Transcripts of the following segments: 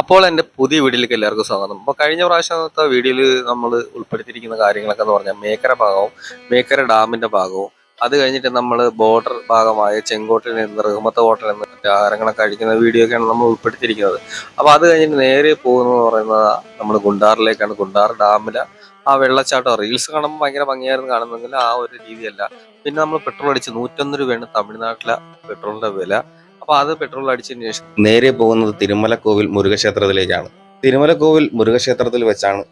അപ്പോൾ എൻ്റെ പുതിയ വീഡിയോയിലേക്ക് എല്ലാവർക്കും സ്വാഗതം. അപ്പോൾ കഴിഞ്ഞ പ്രാവശ്യത്തെ വീഡിയോയിൽ നമ്മൾ ഉൾപ്പെടുത്തിയിരിക്കുന്ന കാര്യങ്ങളൊക്കെ എന്ന് പറഞ്ഞാൽ മേക്കര ഭാഗവും മേക്കര ഡാമിൻ്റെ ഭാഗവും അത് കഴിഞ്ഞിട്ട് നമ്മൾ ബോർഡർ ഭാഗമായ ചെങ്കോട്ടിൽ നിന്ന് റഹ്മത്ത് ഹോട്ടൽ എന്ന മറ്റു ആഹാരങ്ങളൊക്കെ കഴിക്കുന്ന വീഡിയോ ഒക്കെയാണ് നമ്മൾ ഉൾപ്പെടുത്തിയിരിക്കുന്നത്. അപ്പോൾ അത് കഴിഞ്ഞിട്ട് നേരെ പോകുന്നത് പറയുന്നത് നമ്മൾ ഗുണ്ടാറിലേക്കാണ്. ഗുണ്ടാർ ഡാമിലെ ആ വെള്ളച്ചാട്ടം റീൽസ് കാണുമ്പോൾ ഭയങ്കര ഭംഗിയായിരുന്നു കാണുന്നെങ്കിൽ ആ ഒരു രീതിയല്ല. പിന്നെ നമ്മൾ പെട്രോൾ അടിച്ച് 101 രൂപയാണ് തമിഴ്നാട്ടിലെ പെട്രോളിൻ്റെ വില. അപ്പൊ അത് പെട്രോൾ അടിച്ചതിന് ശേഷം നേരെ പോകുന്നത് തിരുമലക്കോവിൽ മുരുകക്ഷേത്രത്തിലേക്കാണ്. തിരുമലക്കോവിൽ മുരുകക്ഷേത്രത്തിൽ വെച്ചാണ്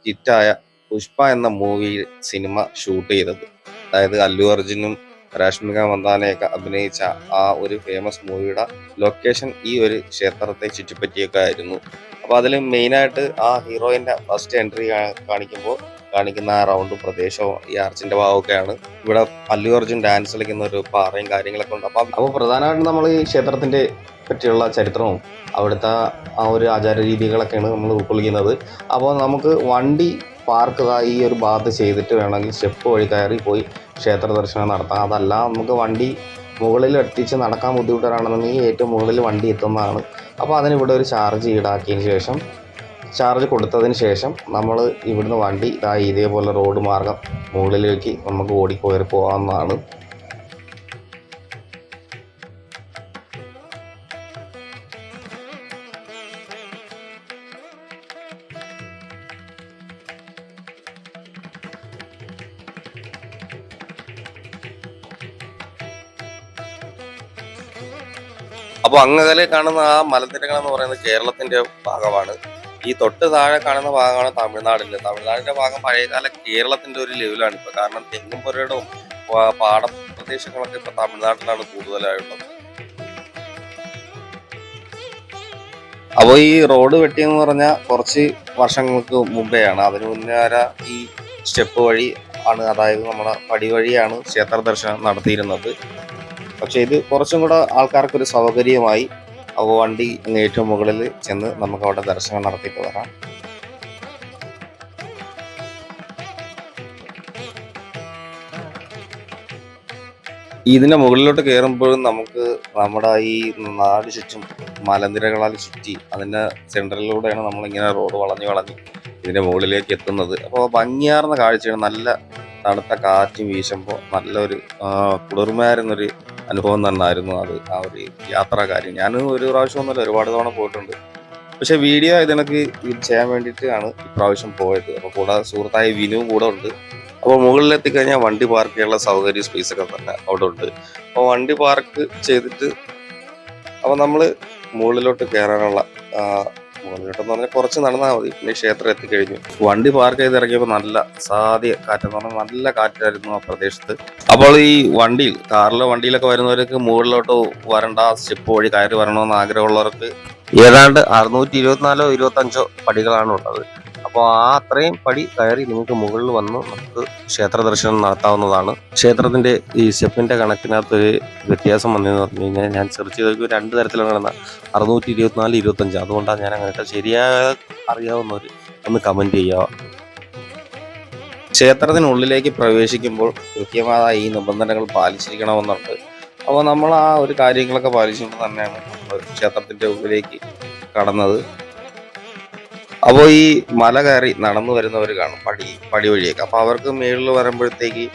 ഹിറ്റായ പുഷ്പ എന്ന മൂവി സിനിമ ഷൂട്ട് ചെയ്തത്. അതായത് അല്ലു അർജുനും രശ്മിക മന്ദാനയൊക്കെ അഭിനയിച്ച ആ ഒരു ഫേമസ് മൂവിയുടെ ലൊക്കേഷൻ ഈ ഒരു ക്ഷേത്രത്തെ ചുറ്റിപ്പറ്റിയൊക്കെ ആയിരുന്നു. അപ്പൊ അതിൽ മെയിനായിട്ട് ആ ഹീറോയിന്റെ ഫസ്റ്റ് എൻട്രി കാണിക്കുന്ന ആ റൗണ്ടും പ്രദേശവും ഈ ആർച്ചിന്റെ ഭാഗമൊക്കെയാണ്. ഇവിടെ അല്ലു അർജുൻ ഡാൻസ് കളിക്കുന്ന ഒരു പാറയും കാര്യങ്ങളൊക്കെ ഉണ്ട്. അപ്പോൾ പ്രധാനമായിട്ടും നമ്മൾ ഈ ക്ഷേത്രത്തിന്റെ പറ്റിയുള്ള ചരിത്രവും അവിടുത്തെ ആ ഒരു ആചാര രീതികളൊക്കെയാണ് നമ്മൾ ഉൾക്കൊള്ളിക്കുന്നത്. അപ്പോൾ നമുക്ക് വണ്ടി പാർക്ക് ഈ ഒരു ഭാഗത്ത് ചെയ്തിട്ട് വേണമെങ്കിൽ സ്റ്റെപ്പ് വഴി കയറി പോയി ക്ഷേത്ര ദർശനം നടത്താം. അതല്ല നമുക്ക് വണ്ടി മുകളിൽ എത്തിച്ച് നടക്കാൻ ബുദ്ധിമുട്ടാണെന്നുണ്ടെങ്കിൽ ഏറ്റവും മുകളിൽ വണ്ടി എത്തുന്നതാണ്. അപ്പോൾ അതിനിവിടെ ഒരു ചാർജ് ഈടാക്കിയതിന് ശേഷം ചാർജ് കൊടുത്തതിന് ശേഷം നമ്മൾ ഇവിടുന്ന് വണ്ടി ഇതേപോലെ റോഡ് മാർഗം മുകളിലേക്ക് നമുക്ക് ഓടിക്കയറി പോകാവുന്നതാണ്. അപ്പോൾ അങ്ങകലെ കാണുന്ന ആ മലനിരകൾ എന്ന് പറയുന്നത് കേരളത്തിന്റെ ഭാഗമാണ്. ഈ തൊട്ട് താഴെ കാണുന്ന ഭാഗമാണ് തമിഴ്നാടിന്റെ ഭാഗം പഴയകാല കേരളത്തിന്റെ ഒരു ലെവലാണ് ഇപ്പൊ. കാരണം തെങ്ങും പുരയിടവും പാടപ്രദേശങ്ങളൊക്കെ ഇപ്പൊ തമിഴ്നാട്ടിലാണ് കൂടുതലായിട്ടുള്ളത്. അപ്പോൾ ഈ റോഡ് വെട്ടിയെന്ന് പറഞ്ഞാൽ കുറച്ച് വർഷങ്ങൾക്ക് മുമ്പെയാണ്. അതിനു മുന്നേ ഈ സ്റ്റെപ്പ് വഴി ആണ്, അതായത് നമ്മുടെ പടി വഴിയാണ് ക്ഷേത്ര ദർശനം നടത്തിയിരുന്നത്. പക്ഷെ ഇത് കുറച്ചും കൂടെ ആൾക്കാർക്കൊരു സൗകര്യമായി. അപ്പോൾ വണ്ടി ഏറ്റവും മുകളിൽ ചെന്ന് നമുക്ക് അവിടെ ദർശനം നടത്തിയിട്ട് വരാം. ഇതിന്റെ മുകളിലോട്ട് കയറുമ്പോഴും നമുക്ക് നമ്മുടെ ഈ നാട് ചുറ്റും മലനിരകളാൽ ചുറ്റി അതിന്റെ സെൻട്രലിലൂടെയാണ് നമ്മളിങ്ങനെ റോഡ് വളഞ്ഞ് ഇതിന്റെ മുകളിലേക്ക് എത്തുന്നത്. അപ്പോൾ ഭംഗിയാർന്ന കാഴ്ചയാണ്. നല്ല തണുത്ത കാറ്റ് വീശുമ്പോൾ നല്ലൊരു കുളിർമയായിരുന്നൊരു അനുഭവം തന്നെയായിരുന്നു അത്. ആ ഒരു യാത്രാകാര്യം ഞാൻ ഒരു പ്രാവശ്യം ഒന്നുമല്ല, ഒരുപാട് തവണ പോയിട്ടുണ്ട്. പക്ഷെ വീഡിയോ ഇതിനൊക്കെ ചെയ്യാൻ വേണ്ടിയിട്ടാണ് ഇപ്രാവശ്യം പോയത്. അപ്പോൾ കൂടെ സുഹൃത്തായ വിനുവും കൂടെ ഉണ്ട്. അപ്പോൾ മുകളിലെത്തിക്കഴിഞ്ഞാൽ വണ്ടി പാർക്ക് ചെയ്യാനുള്ള സൗകര്യ സ്പേസ് ഒക്കെ തന്നെ അവിടെ ഉണ്ട്. അപ്പോൾ വണ്ടി പാർക്ക് ചെയ്തിട്ട് അപ്പോൾ നമ്മൾ മുകളിലോട്ട് കയറാനുള്ള മുകളിലോട്ടെന്ന് പറഞ്ഞാൽ കുറച്ച് നടന്നാൽ മതി. പിന്നെ ക്ഷേത്രം എത്തിക്കഴിഞ്ഞു. വണ്ടി പാർക്ക് ചെയ്ത് ഇറങ്ങിയപ്പോൾ നല്ല സാധ്യ കാറ്റെന്ന് പറഞ്ഞാൽ നല്ല കാറ്റായിരുന്നു ആ പ്രദേശത്ത്. അപ്പോൾ ഈ വണ്ടിയിലൊക്കെ വരുന്നവർക്ക് മുകളിലോട്ട് വരണ്ട, സ്റ്റെപ്പ് വഴി കയറി വരണമെന്ന് ആഗ്രഹമുള്ളവർക്ക് ഏതാണ്ട് 624 25 പടികളാണ് ഉള്ളത്. അപ്പോൾ ആ അത്രയും പടി കയറി നിങ്ങൾക്ക് മുകളിൽ വന്ന് നമുക്ക് ക്ഷേത്ര ദർശനം നടത്താവുന്നതാണ്. ക്ഷേത്രത്തിന്റെ ഈ സ്റ്റെപ്പിന്റെ കണക്കിനകത്തൊരു വ്യത്യാസം വന്നതെന്ന് പറഞ്ഞു കഴിഞ്ഞാൽ ഞാൻ സെർച്ച് ചെയ്ത് 2 തരത്തിലാണ് നടന്നത്, 624 25. അതുകൊണ്ടാണ് ഞാൻ അങ്ങനെ ശരിയായ അറിയാവുന്നവർ ഒന്ന് കമന്റ് ചെയ്യുക. ക്ഷേത്രത്തിനുള്ളിലേക്ക് പ്രവേശിക്കുമ്പോൾ കൃത്യമായ ഈ നിബന്ധനകൾ പാലിച്ചിരിക്കണമെന്നുണ്ട്. അപ്പോൾ നമ്മൾ ആ ഒരു കാര്യങ്ങളൊക്കെ പാലിച്ചുകൊണ്ട് തന്നെയാണ് നമ്മൾ ക്ഷേത്രത്തിന്റെ ഉള്ളിലേക്ക് കടന്നത്. അപ്പോൾ ഈ മല കയറി നടന്നു വരുന്നവർ കാണും പടി വഴിയൊക്കെ. അപ്പോൾ അവർക്ക് മേളിൽ വരുമ്പോഴത്തേക്ക്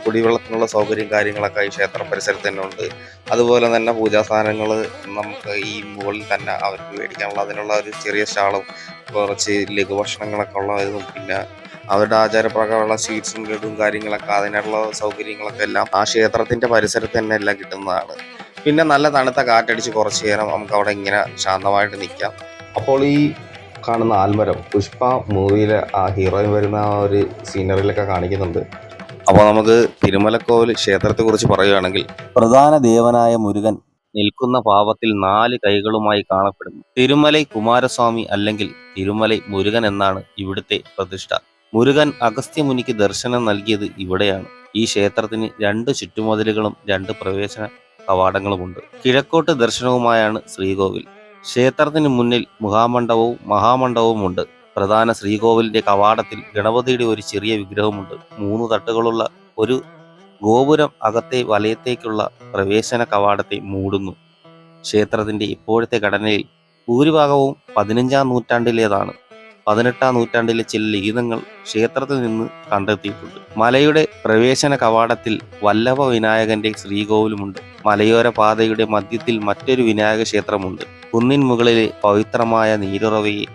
കുടിവെള്ളത്തിനുള്ള സൗകര്യം കാര്യങ്ങളൊക്കെ ഈ ക്ഷേത്ര പരിസരത്ത് തന്നെ ഉണ്ട്. അതുപോലെ തന്നെ പൂജാ സാധനങ്ങൾ നമുക്ക് ഈ മുകളിൽ തന്നെ അവർക്ക് മേടിക്കാനുള്ള അതിനുള്ള ഒരു ചെറിയ സ്റ്റാളും കുറച്ച് ലഘുഭക്ഷണങ്ങളൊക്കെ ഉള്ളതും പിന്നെ അവരുടെ ആചാരപ്രകാരമുള്ള സ്വീറ്റ്സും ലഡും കാര്യങ്ങളൊക്കെ അതിനുള്ള സൗകര്യങ്ങളൊക്കെ എല്ലാം ആ ക്ഷേത്രത്തിന്റെ പരിസരത്ത് തന്നെ എല്ലാം കിട്ടുന്നതാണ്. പിന്നെ നല്ല തണുത്ത കാറ്റടിച്ച് കുറച്ച് നേരം നമുക്ക് അവിടെ ഇങ്ങനെ ശാന്തമായിട്ട് നിൽക്കാം. അപ്പോൾ ഈ കാണുന്ന ആൽമരം പുഷ്പ മൂവിയിലെ ആ ഹീറോയിൻ വരുന്ന ആ ഒരു സീനറിയിലൊക്കെ കാണിക്കുന്നുണ്ട്. അപ്പോൾ നമുക്ക് തിരുമലക്കോവിൽ ക്ഷേത്രത്തെ കുറിച്ച് പറയുകയാണെങ്കിൽ പ്രധാന ദേവനായ മുരുകൻ നിൽക്കുന്ന ഭാവത്തിൽ 4 കൈകളുമായി കാണപ്പെടുന്നു. തിരുമലൈ കുമാരസ്വാമി അല്ലെങ്കിൽ തിരുമലൈ മുരുകൻ എന്നാണ് ഇവിടുത്തെ പ്രതിഷ്ഠ. മുരുകൻ അഗസ്ത്യമുനിക്ക് ദർശനം നൽകിയത് ഇവിടെയാണ്. ഈ ക്ഷേത്രത്തിന് 2 ചുറ്റുമതിലുകളും 2 പ്രവേശന കവാടങ്ങളുമുണ്ട്. കിഴക്കോട്ട് ദർശനവുമായാണ് ശ്രീകോവിൽ. ക്ഷേത്രത്തിന് മുന്നിൽ മഹാമണ്ഡപവും ഉണ്ട്. പ്രധാന ശ്രീകോവിലിന്റെ കവാടത്തിൽ ഗണപതിയുടെ ഒരു ചെറിയ വിഗ്രഹമുണ്ട്. 3 തട്ടുകളുള്ള ഒരു ഗോപുരം അകത്തെ വലയത്തേക്കുള്ള പ്രവേശന കവാടത്തെ മൂടുന്നു. ക്ഷേത്രത്തിന്റെ ഇപ്പോഴത്തെ ഘടനയിൽ ഭൂരിഭാഗവും 15-ാം നൂറ്റാണ്ടിലേതാണ്. 18-ാം നൂറ്റാണ്ടിലെ ചില ലിഖിതങ്ങൾ ക്ഷേത്രത്തിൽ നിന്ന് കണ്ടെത്തിയിട്ടുണ്ട്. മലയുടെ പ്രവേശന കവാടത്തിൽ വല്ലഭ വിനായകന്റെ ശ്രീകോവിലുമുണ്ട്. മലയോര പാതയുടെ മധ്യത്തിൽ മറ്റൊരു വിനായക ക്ഷേത്രമുണ്ട്. കുന്നിൻ മുകളിലെ പവിത്രമായ നീരുറവയെ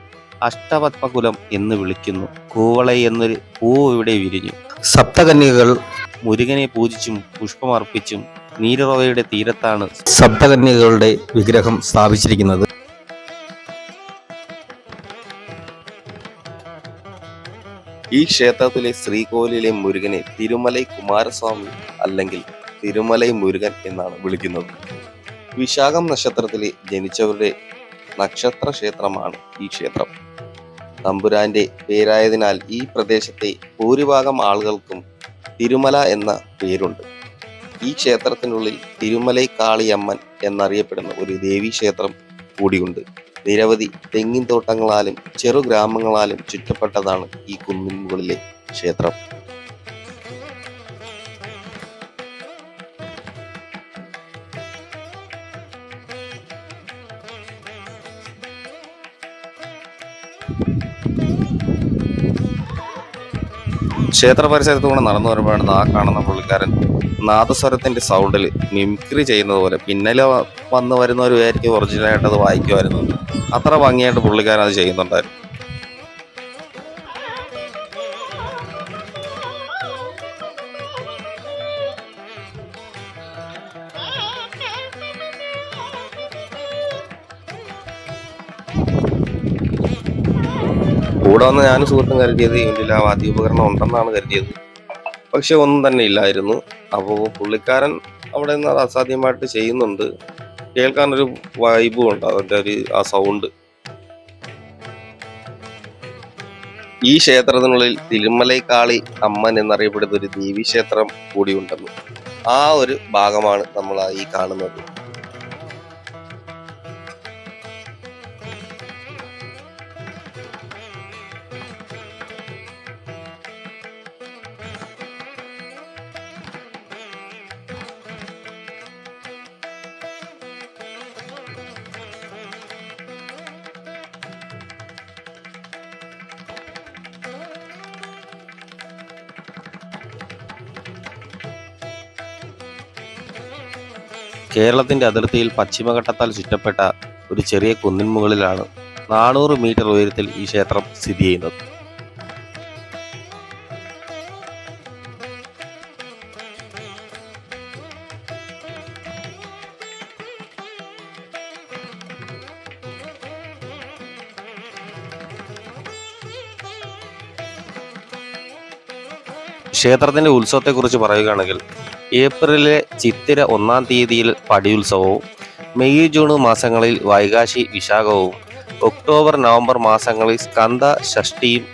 അഷ്ടപത്മകുലം എന്ന് വിളിക്കുന്നു. കൂവളൈ എന്നൊരു പൂവ് ഇവിടെ വിരിഞ്ഞു. സപ്തകന്യകൾ മുരുകനെ പൂജിച്ചും പുഷ്പമർപ്പിച്ചും നീരുറവയുടെ തീരത്താണ് സപ്തകന്യകളുടെ വിഗ്രഹം സ്ഥാപിച്ചിരിക്കുന്നത്. ഈ ക്ഷേത്രത്തിലെ ശ്രീകോവിലിലെ മുരുകനെ തിരുമലൈ കുമാരസ്വാമി അല്ലെങ്കിൽ തിരുമലൈ മുരുകൻ എന്നാണ് വിളിക്കുന്നത്. വിശാഖം നക്ഷത്രത്തിലെ ജനിച്ചവരുടെ നക്ഷത്ര ക്ഷേത്രമാണ് ഈ ക്ഷേത്രം. തമ്പുരാന്റെ പേരായതിനാൽ ഈ പ്രദേശത്തെ ഭൂരിഭാഗം ആളുകൾക്കും തിരുമല എന്ന പേരുണ്ട്. ഈ ക്ഷേത്രത്തിനുള്ളിൽ തിരുമലൈ കാളിയമ്മൻ എന്നറിയപ്പെടുന്ന ഒരു ദേവീ ക്ഷേത്രം കൂടിയുണ്ട്. നിരവധി തെങ്ങിൻ തോട്ടങ്ങളാലും ചെറു ഗ്രാമങ്ങളാലും ചുറ്റപ്പെട്ടതാണ് ഈ കുന്നിൻ മുകളിലെ ക്ഷേത്രം. ക്ഷേത്ര പരിസരത്തുകൂടെ നടന്നു വരുമ്പോഴാണ് ആ കാണുന്ന പുള്ളിക്കാരൻ നാദസ്വരത്തിന്റെ സൗണ്ടിൽ മിമിക്രി ചെയ്യുന്നത് പോലെ പിന്നലെ വന്ന് വരുന്നവർ വിചാരിക്കും ഒറിജിനലായിട്ട് അത് വായിക്കുമായിരുന്നു. അത്ര ഭംഗിയായിട്ട് പുള്ളിക്കാരൻ അത് ചെയ്യുന്നുണ്ടായിരുന്നു. കൂടെ വന്ന് ഞാനും സുഹൃത്തും കരുതിയത് ഇതിൽ ആ വാദ്യോപകരണം ഉണ്ടെന്നാണ് കരുതിയത്. പക്ഷെ ഒന്നും തന്നെ ഇല്ലായിരുന്നു. അപ്പോൾ പുള്ളിക്കാരൻ അവിടെ നിന്ന് അത് അസാധ്യമായിട്ട് ചെയ്യുന്നുണ്ട്. കേൾക്കാനൊരു വൈബും ഉണ്ട് അതിൻ്റെ ആ സൗണ്ട്. ഈ ക്ഷേത്രത്തിനുള്ളിൽ തിരുമലൈ കാളി അമ്മൻ എന്നറിയപ്പെടുന്ന ഒരു ദേവീക്ഷേത്രം കൂടി ഉണ്ടെന്ന്. ആ ഒരു ഭാഗമാണ് നമ്മൾ ഈ കാണുന്നത്. കേരളത്തിന്റെ അതിർത്തിയിൽ പശ്ചിമഘട്ടത്താൽ ചുറ്റപ്പെട്ട ഒരു ചെറിയ കുന്നിൻ മുകളിലാണ് 400 മീറ്റർ ഉയരത്തിൽ ഈ ക്ഷേത്രം സ്ഥിതി ചെയ്യുന്നത്. ക്ഷേത്രത്തിന്റെ ഉത്സവത്തെക്കുറിച്ച് പറയുകയാണെങ്കിൽ ഏപ്രിലെ ചിത്തിര 1-ാം തീയതിയിൽ പടിയുത്സവവും, മെയ് ജൂൺ മാസങ്ങളിൽ വൈകാശി വിശാഖവും, ഒക്ടോബർ നവംബർ മാസങ്ങളിൽ സ്കന്ദ ഷഷ്ടിയും,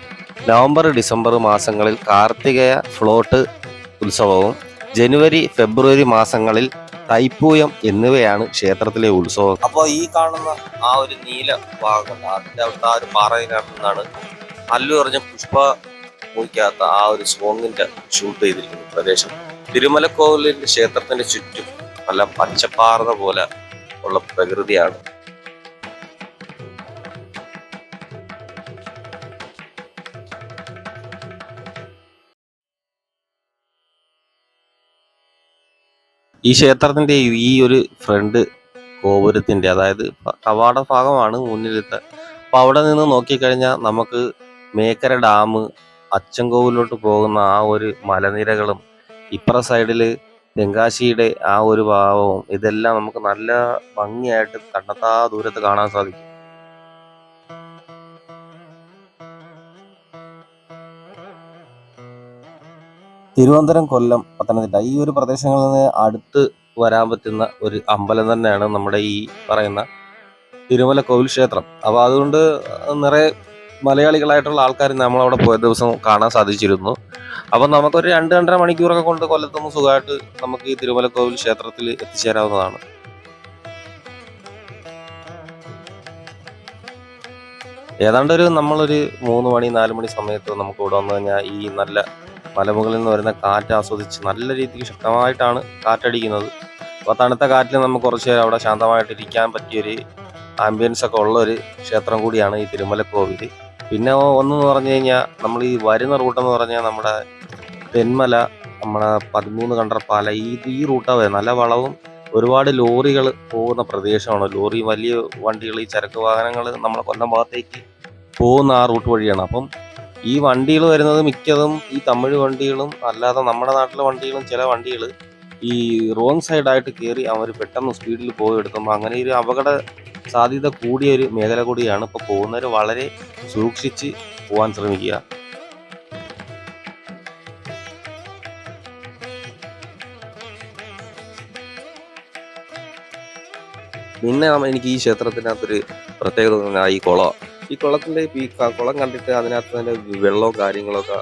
നവംബർ ഡിസംബർ മാസങ്ങളിൽ കാർത്തികേയ ഫ്ലോട്ട് ഉത്സവവും, ജനുവരി ഫെബ്രുവരി മാസങ്ങളിൽ തൈപ്പൂയം എന്നിവയാണ് ക്ഷേത്രത്തിലെ ഉത്സവം. അപ്പോൾ ഈ കാണുന്ന ആ ഒരു നീല ഭാഗം അതിൻ്റെ അവിടുത്തെ ആ ഒരു പാറയിലാണ് അല്ലു അർജുൻ പുഷ്പ മൂവിക്കകത്ത് ആ ഒരു സോങ്ങിന്റെ ഷൂട്ട് ചെയ്തിരിക്കുന്ന പ്രദേശം. തിരുമലക്കോവിലിന്റെ ക്ഷേത്രത്തിന്റെ ചുറ്റും നല്ല പച്ചപ്പാർന്ന പോലെ ഉള്ള പ്രകൃതിയാണ്. ഈ ക്ഷേത്രത്തിന്റെ ഈ ഒരു ഫ്രണ്ട് ഗോപുരത്തിന്റെ, അതായത് കവാട ഭാഗമാണ് മുന്നിലത്തെ. അപ്പൊ അവിടെ നിന്ന് നോക്കിക്കഴിഞ്ഞാൽ നമുക്ക് മേക്കര ഡാം, അച്ചൻകോവിലോട്ട് പോകുന്ന ആ ഒരു മലനിരകളും ഇപ്പുറ സൈഡില് തെങ്കാശിയുടെ ആ ഒരു ഭാവവും ഇതെല്ലാം നമുക്ക് നല്ല ഭംഗിയായിട്ട് കണ്ണെത്താ ദൂരത്ത് കാണാൻ സാധിക്കും. തിരുവനന്തപുരം, കൊല്ലം, പത്തനംതിട്ട ഈ ഒരു പ്രദേശങ്ങളിൽ നിന്ന് അടുത്ത് വരാൻ പറ്റുന്ന ഒരു അമ്പലം തന്നെയാണ് നമ്മുടെ ഈ പറയുന്ന തിരുമലക്കോവിൽ ക്ഷേത്രം. അപ്പോൾ അതുകൊണ്ട് നിറയെ മലയാളികളായിട്ടുള്ള ആൾക്കാർ നമ്മളവിടെ പോയ ദിവസം കാണാൻ സാധിച്ചിരുന്നു. അപ്പം നമുക്കൊരു 2-2.5 മണിക്കൂറൊക്കെ കൊണ്ട് കൊല്ലത്തുനിന്ന് സുഖമായിട്ട് നമുക്ക് ഈ തിരുമലക്കോവിൽ ക്ഷേത്രത്തിൽ എത്തിച്ചേരാവുന്നതാണ്. ഏതാണ്ട് നമ്മളൊരു 3 മണി 4 മണി സമയത്ത് നമുക്ക് ഇവിടെ വന്നു കഴിഞ്ഞാൽ ഈ നല്ല മലമുകളിൽ നിന്ന് വരുന്ന കാറ്റ് ആസ്വദിച്ച് നല്ല രീതിക്ക് ശക്തമായിട്ടാണ് കാറ്റടിക്കുന്നത്. അപ്പോൾ തണുത്ത കാറ്റിൽ നമുക്ക് കുറച്ച് നേരം അവിടെ ശാന്തമായിട്ടിരിക്കാൻ പറ്റിയൊരു ആംബിയൻസ് ഒക്കെ ഉള്ള ഒരു ക്ഷേത്രം കൂടിയാണ് ഈ തിരുമലക്കോവിൽ. പിന്നെ ഒന്നെന്ന് പറഞ്ഞു കഴിഞ്ഞാൽ നമ്മൾ ഈ വരുന്ന റൂട്ടെന്ന് പറഞ്ഞാൽ നമ്മുടെ തെന്മല, നമ്മുടെ 13 കണ്ടർപ്പാല, ഈ റൂട്ടാണ് വരുന്നത്. നല്ല വളവും ഒരുപാട് ലോറികൾ പോകുന്ന പ്രദേശമാണ്. ലോറി വലിയ വണ്ടികൾ, ഈ ചരക്ക് വാഹനങ്ങൾ നമ്മളെ കൊല്ലം ഭാഗത്തേക്ക് പോകുന്ന ആ റൂട്ട് വഴിയാണ്. അപ്പം ഈ വണ്ടികൾ വരുന്നത് മിക്കതും ഈ തമിഴ് വണ്ടികളും അല്ലാതെ നമ്മുടെ നാട്ടിലെ വണ്ടികളും. ചില വണ്ടികൾ ഈ റോങ് സൈഡായിട്ട് കയറി അവർ പെട്ടെന്ന് സ്പീഡിൽ പോയി എടുക്കുമ്പോൾ അങ്ങനെ ഒരു അപകട സാധ്യത കൂടിയ ഒരു മേഖല കൂടിയാണ്. ഇപ്പോൾ പോകുന്നവർ വളരെ സൂക്ഷിച്ച് പോകാൻ ശ്രമിക്കുക. പിന്നെ എനിക്ക് ഈ ക്ഷേത്രത്തിനകത്തൊരു പ്രത്യേകത എന്ന് പറഞ്ഞാൽ ഈ കുളം. ഈ കുളത്തിൻ്റെ കുളം കണ്ടിട്ട് അതിനകത്ത് തന്നെ വെള്ളവും കാര്യങ്ങളൊക്കെ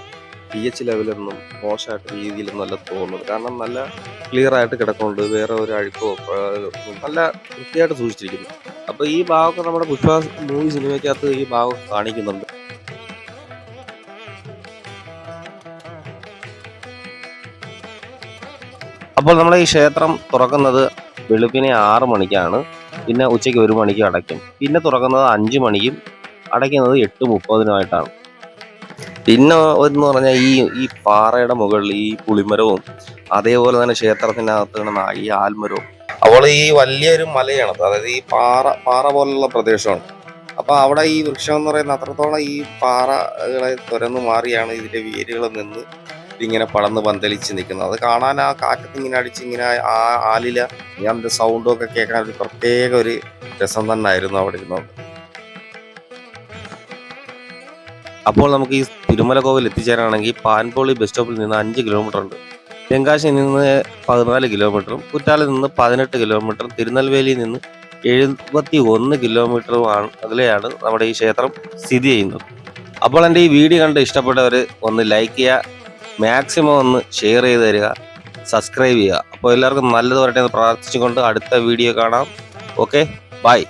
pH ലെവലൊന്നും മോശമായിട്ട് രീതിയിലൊന്നും അല്ല തോന്നുന്നത്. കാരണം നല്ല ക്ലിയർ ആയിട്ട് കിടക്കുന്നുണ്ട്, വേറെ ഒരു അഴുക്കോ നല്ല വൃത്തിയായിട്ട് സൂക്ഷിച്ചിരിക്കുന്നു. അപ്പോൾ ഈ ഭാഗമൊക്കെ നമ്മുടെ പുഷ്പ മൂവി സിനിമയ്ക്കകത്ത് ഈ ഭാഗം കാണിക്കുന്നുണ്ട്. അപ്പോൾ നമ്മുടെ ഈ ക്ഷേത്രം തുറക്കുന്നത് വെളുപ്പിനെ 6 മണിക്കാണ്. പിന്നെ ഉച്ചയ്ക്ക് 1 മണിക്ക് അടയ്ക്കും. പിന്നെ തുറക്കുന്നത് 5 മണിക്കും അടയ്ക്കുന്നത് 8:30 പിന്നെ എന്ന് പറഞ്ഞാൽ ഈ പാറയുടെ മുകളിൽ ഈ പുളിമരവും അതേപോലെ തന്നെ ക്ഷേത്രത്തിനകത്ത് കിടന്ന ഈ ആൽമരവും. അപ്പോൾ ഈ വലിയൊരു മലയാണ്, അതായത് ഈ പാറ പോലുള്ള പ്രദേശമാണ്. അപ്പോൾ അവിടെ ഈ വൃക്ഷം എന്ന് പറയുന്നത് അത്രത്തോളം ഈ പാറകളെ തുരന്നു മാറിയാണ് ഇതിന്റെ വേരുകൾ നിന്ന് ഇങ്ങനെ പടർന്ന് പന്തലിച്ച് നിൽക്കുന്നത്. അത് കാണാൻ ആ കാറ്റത്ത് ഇങ്ങനെ അടിച്ച് ഇങ്ങനെ ആ ആലില അതിൻ്റെ സൗണ്ടും ഒക്കെ കേൾക്കാൻ ഒരു പ്രത്യേക ഒരു രസം തന്നെ ആയിരുന്നു അവിടെ ഇരുന്നത്. അപ്പോൾ നമുക്ക് ഈ തിരുമലക്കോവിൽ എത്തിച്ചേരാണെങ്കിൽ പാൻപോളി ബസ് സ്റ്റോപ്പിൽ നിന്ന് 5 കിലോമീറ്റർ ഉണ്ട്. തെങ്കാശിയിൽ നിന്ന് 14 കിലോമീറ്ററും കുറ്റാലിൽ നിന്ന് 18 കിലോമീറ്ററും തിരുനെൽവേലിയിൽ നിന്ന് 71 കിലോമീറ്ററും അകലെയാണ് നമ്മുടെ ഈ ക്ഷേത്രം സ്ഥിതി ചെയ്യുന്നത്. അപ്പോൾ എൻ്റെ ഈ വീഡിയോ കണ്ട് ഇഷ്ടപ്പെട്ടവർ ഒന്ന് ലൈക്ക് ചെയ്യുക, മാക്സിമം ഒന്ന് ഷെയർ ചെയ്ത് തരിക, സബ്സ്ക്രൈബ് ചെയ്യുക. അപ്പോൾ എല്ലാവർക്കും നല്ലത് വരട്ടെ എന്ന് പ്രാർത്ഥിച്ചുകൊണ്ട് അടുത്ത വീഡിയോ കാണാം. Okay, by.